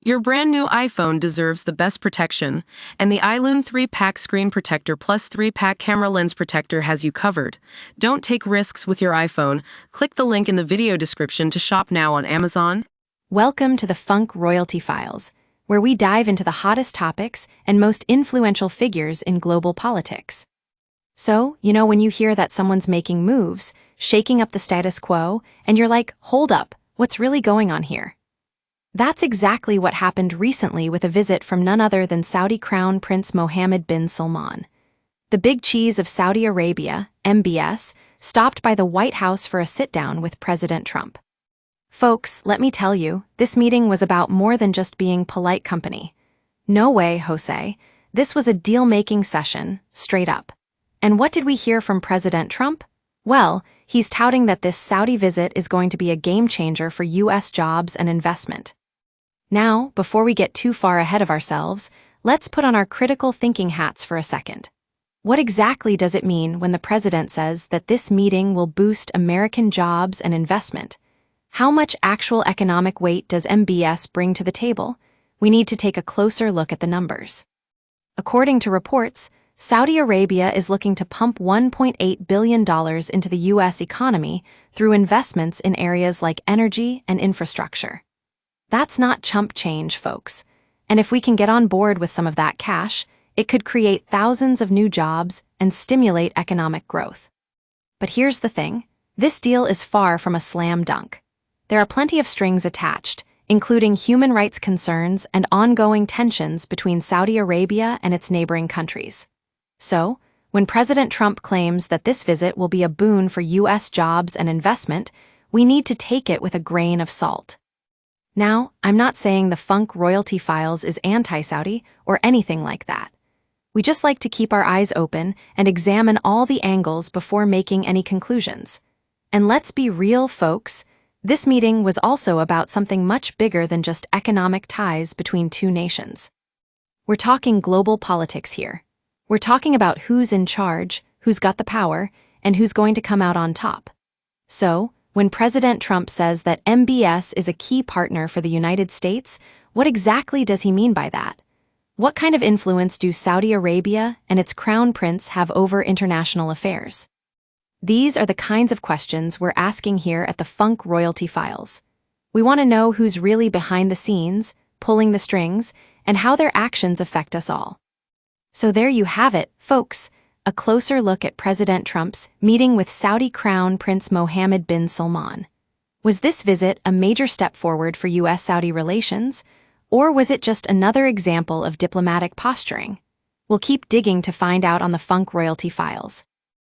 Your brand new iPhone deserves the best protection, and the iLune 3-pack screen protector plus 3-pack camera lens protector has you covered. Don't take risks with your iPhone. Click the link in the video description to shop now on Amazon. Welcome to the Funk Royalty Files, where we dive into the hottest topics and most influential figures in global politics. So, when you hear that someone's making moves, shaking up the status quo, and you're like, hold up, what's really going on here? That's exactly what happened recently with a visit from none other than Saudi Crown Prince Mohammed bin Salman. The big cheese of Saudi Arabia, MBS, stopped by the White House for a sit-down with President Trump. Folks, let me tell you, this meeting was about more than just being polite company. No way, Jose. This was a deal-making session, straight up. And what did we hear from President Trump? Well, he's touting that this Saudi visit is going to be a game-changer for U.S. jobs and investment. Now, before we get too far ahead of ourselves, let's put on our critical thinking hats for a second. What exactly does it mean when the president says that this meeting will boost American jobs and investment? How much actual economic weight does MBS bring to the table? We need to take a closer look at the numbers. According to reports, Saudi Arabia is looking to pump $1.8 billion into the U.S. economy through investments in areas like energy and infrastructure. That's not chump change, folks. And if we can get on board with some of that cash, it could create thousands of new jobs and stimulate economic growth. But here's the thing, this deal is far from a slam dunk. There are plenty of strings attached, including human rights concerns and ongoing tensions between Saudi Arabia and its neighboring countries. So, when President Trump claims that this visit will be a boon for U.S. jobs and investment, we need to take it with a grain of salt. Now, I'm not saying the Funk Royalty Files is anti-Saudi or anything like that. We just like to keep our eyes open and examine all the angles before making any conclusions. And let's be real, folks, this meeting was also about something much bigger than just economic ties between two nations. We're talking global politics here. We're talking about who's in charge, who's got the power, and who's going to come out on top. So, when President Trump says that MBS is a key partner for the United States, what exactly does he mean by that? What kind of influence do Saudi Arabia and its crown prince have over international affairs? These are the kinds of questions we're asking here at the Funk Royalty Files. We want to know who's really behind the scenes, pulling the strings, and how their actions affect us all. So there you have it, folks. A closer look at President Trump's meeting with Saudi Crown Prince Mohammed bin Salman. Was this visit a major step forward for U.S.-Saudi relations, or was it just another example of diplomatic posturing? We'll keep digging to find out on the Funk Royalty Files.